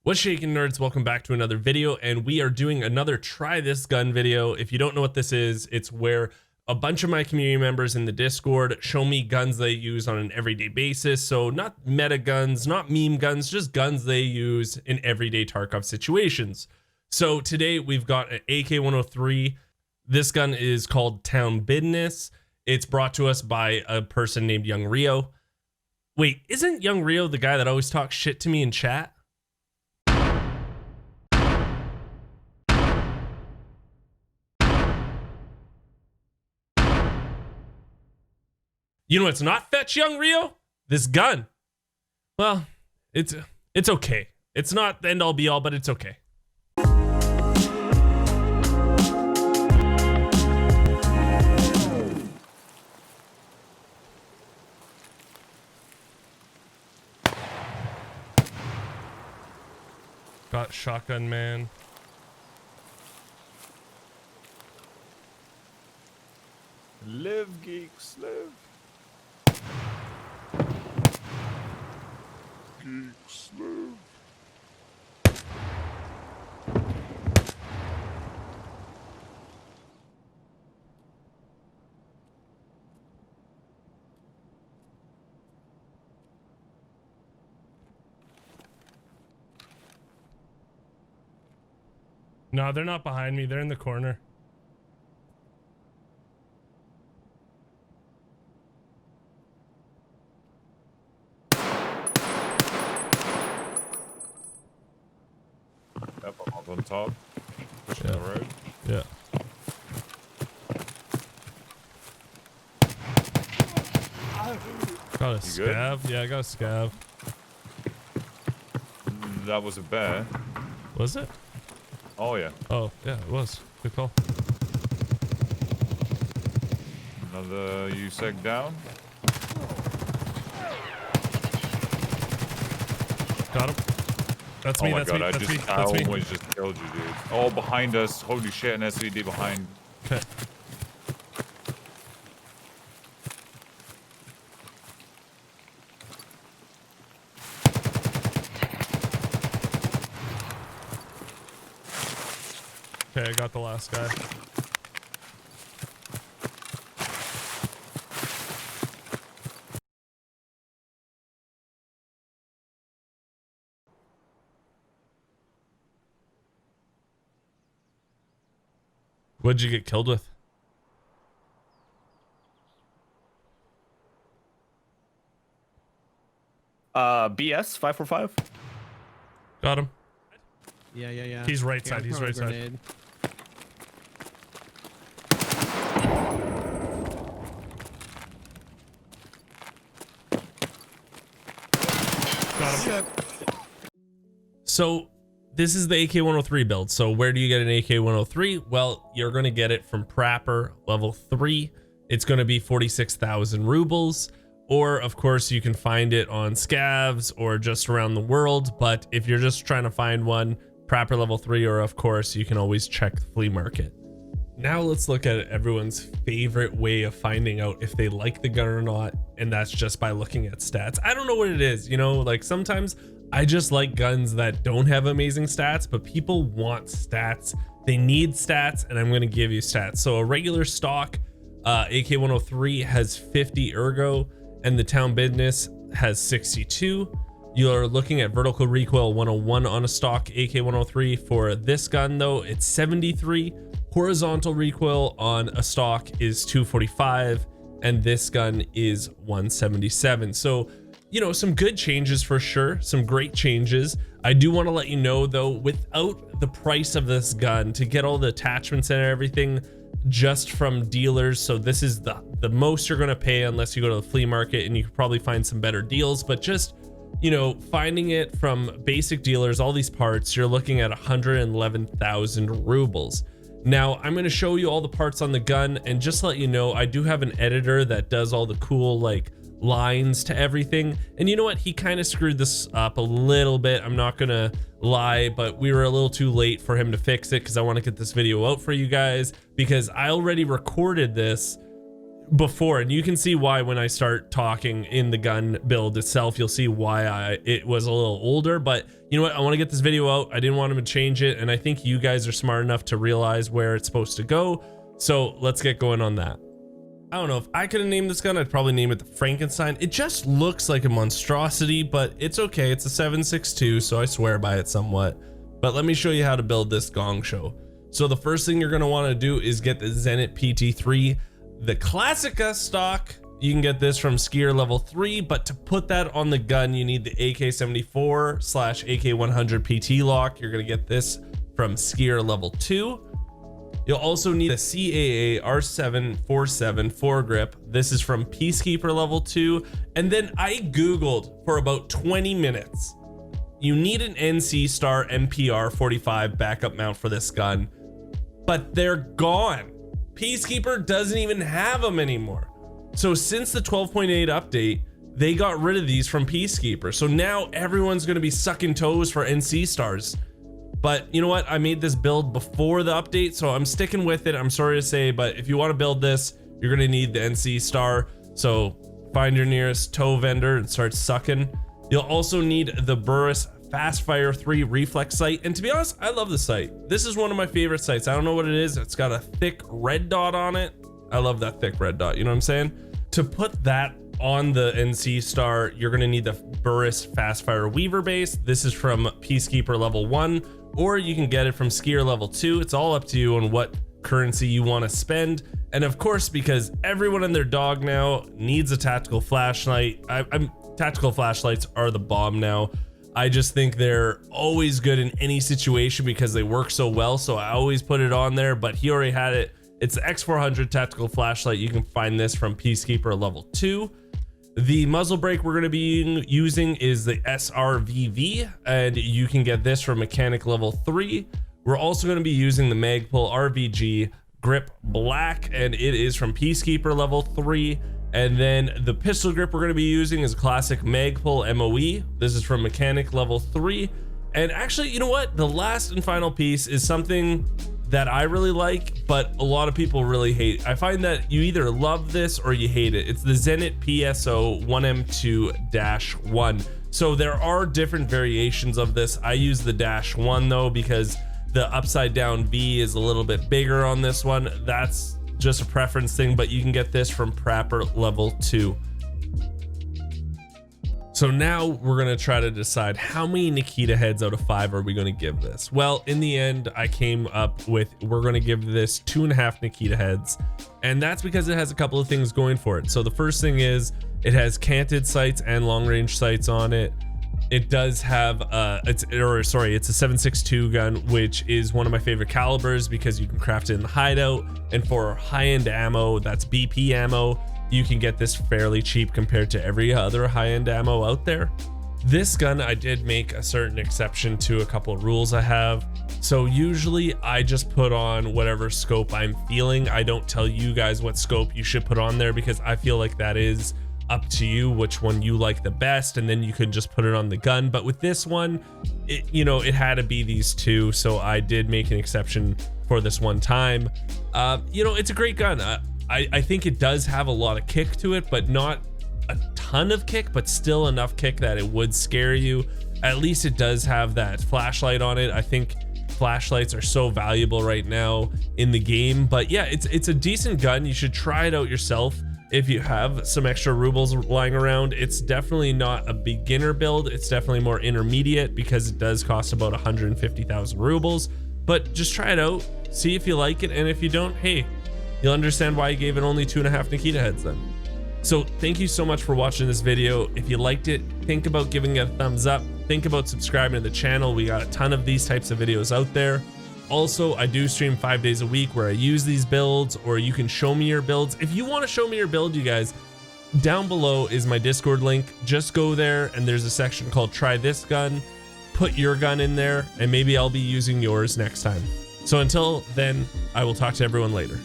What's shaking, nerds? Welcome back to another video, and we are doing another try this gun video. If you don't know what this is, it's where a bunch of my community members in the Discord show me guns they use on an everyday basis. So not meta guns, not meme guns, just guns they use in everyday Tarkov situations. So today we've got an AK-103. This gun is called Town Business. It's brought to us by a person named Young Rio. Wait, isn't Young Rio the guy that always talks shit to me in chat? You know what's not fetch, Young Rio? This gun. Well, it's okay. It's not the end all be all, but it's okay. Got shotgun man. Live, geeks, live. Geeks, live. No, they're not behind me. They're in the corner. Yep, I'm up on top. Pushing the road. Yeah. Got a scav? Yeah, I got a scav. That was a bear. Was it? Oh yeah. Oh, yeah, it was. Good call. Another USEC down. Got him. That's me, Oh my that's god, me, I that's me, just that's me. almost just killed you, dude. Oh, behind us. Holy shit, an SVD behind. Okay. Okay, I got the last guy. What'd you get killed with? BS 545. Got him. Yeah. He's right Here, side, I'm he's throwing right a side. grenade. Got him. So this is the AK-103 build. So where do you get an AK-103? Well, you're going to get it from Prapper level 3. It's going to be 46,000 rubles. Or of course you can find it on scavs or just around the world. But if you're just trying to find one, Prapper level 3, or of course you can always check the flea market. Now let's look at everyone's favorite way of finding out if they like the gun or not, and that's just by looking at stats. I don't know what it is, you know, like sometimes I just like guns that don't have amazing stats, but people want stats. They need stats, and I'm going to give you stats. So a regular stock AK-103 has 50 ergo, and the Town Business has 62. You're looking at vertical recoil 101 on a stock AK-103. For this gun though, it's 73. Horizontal recoil on a stock is 245, and this gun is 177. So, you know, some good changes for sure, some great changes. I do want to let you know though, without the price of this gun, to get all the attachments and everything just from dealers, so this is the most you're going to pay unless you go to the flea market, and you could probably find some better deals, but just, you know, finding it from basic dealers, all these parts, you're looking at 111,000 rubles. Now I'm going to show you all the parts on the gun, and just let you know, I do have an editor that does all the cool like lines to everything, and you know what, he kind of screwed this up a little bit, I'm not gonna lie, but we were a little too late for him to fix it because I want to get this video out for you guys, because I already recorded this before, and you can see why when I start talking in the gun build itself. You'll see why it was a little older, but you know what, I want to get this video out. I didn't want him to change it, and I think you guys are smart enough to realize where it's supposed to go, so let's get going on that. I don't know, if I could have named this gun, I'd probably name it the Frankenstein. It just looks like a monstrosity, but it's okay. It's a 7.62, so I swear by it somewhat. But let me show you how to build this gong show. So the first thing you're going to want to do is get the Zenit PT3, the Classica stock. You can get this from Skier level 3, but to put that on the gun, you need the AK-74/AK-100 PT lock. You're going to get this from Skier level 2. You'll also need a CAA R747 foregrip. This is from Peacekeeper level 2. And then I Googled for about 20 minutes. You need an NC Star MPR 45 backup mount for this gun, but they're gone. Peacekeeper doesn't even have them anymore. So since the 12.8 update, they got rid of these from Peacekeeper. So now everyone's gonna be sucking toes for NC Stars. But you know what? I made this build before the update, so I'm sticking with it. I'm sorry to say, but if you want to build this, you're gonna need the NC Star. So find your nearest tow vendor and start sucking. You'll also need the Burris Fastfire 3 reflex sight. And to be honest, I love the sight. This is one of my favorite sights. I don't know what it is. It's got a thick red dot on it. I love that thick red dot. You know what I'm saying? To put that on the NC Star, you're gonna need the Burris Fastfire Weaver base. This is from Peacekeeper level 1. Or you can get it from Skier level 2. It's all up to you on what currency you want to spend. And of course, because everyone and their dog now needs a tactical flashlight, tactical flashlights are the bomb now. I just think they're always good in any situation because they work so well. So I always put it on there, but he already had it. It's the X400 tactical flashlight. You can find this from Peacekeeper level 2. The muzzle brake we're going to be using is the SRVV, and you can get this from Mechanic level 3. We're also going to be using the Magpul RVG Grip Black, and it is from Peacekeeper level 3. And then the pistol grip we're going to be using is classic Magpul MOE. This is from Mechanic level 3. And actually, you know what? The last and final piece is something that I really like, but a lot of people really hate. I find that you either love this or you hate it. It's the Zenit PSO 1M2-1. So there are different variations of this. I use the -1 though, because the upside down V is a little bit bigger on this one. That's just a preference thing, but you can get this from Prapper level 2. So now we're gonna try to decide how many Nikita heads out of 5 are we gonna give this. Well, in the end, I came up with, we're gonna give this 2.5 Nikita heads. And that's because it has a couple of things going for it. So the first thing is it has canted sights and long range sights on it. It does have, it's a 7.62 gun, which is one of my favorite calibers because you can craft it in the hideout. And for high-end ammo, that's BP ammo, you can get this fairly cheap compared to every other high-end ammo out there. This gun, I did make a certain exception to a couple of rules I have. So usually I just put on whatever scope I'm feeling. I don't tell you guys what scope you should put on there because I feel like that is up to you, which one you like the best, and then you could just put it on the gun. But with this one, it had to be these two, so I did make an exception for this one time. It's a great gun. I think it does have a lot of kick to it, but not a ton of kick, but still enough kick that it would scare you. At least it does have that flashlight on it. I think flashlights are so valuable right now in the game. But yeah, it's a decent gun. You should try it out yourself if you have some extra rubles lying around. It's definitely not a beginner build. It's definitely more intermediate because it does cost about 150,000 rubles. But just try it out, see if you like it, and if you don't, hey, you'll understand why I gave it only 2.5 Nikita heads then. So thank you so much for watching this video. If you liked it, think about giving it a thumbs up. Think about subscribing to the channel. We got a ton of these types of videos out there. Also, I do stream 5 days a week where I use these builds, or you can show me your builds. If you want to show me your build, you guys, down below is my Discord link. Just go there and there's a section called Try This Gun. Put your gun in there and maybe I'll be using yours next time. So until then, I will talk to everyone later.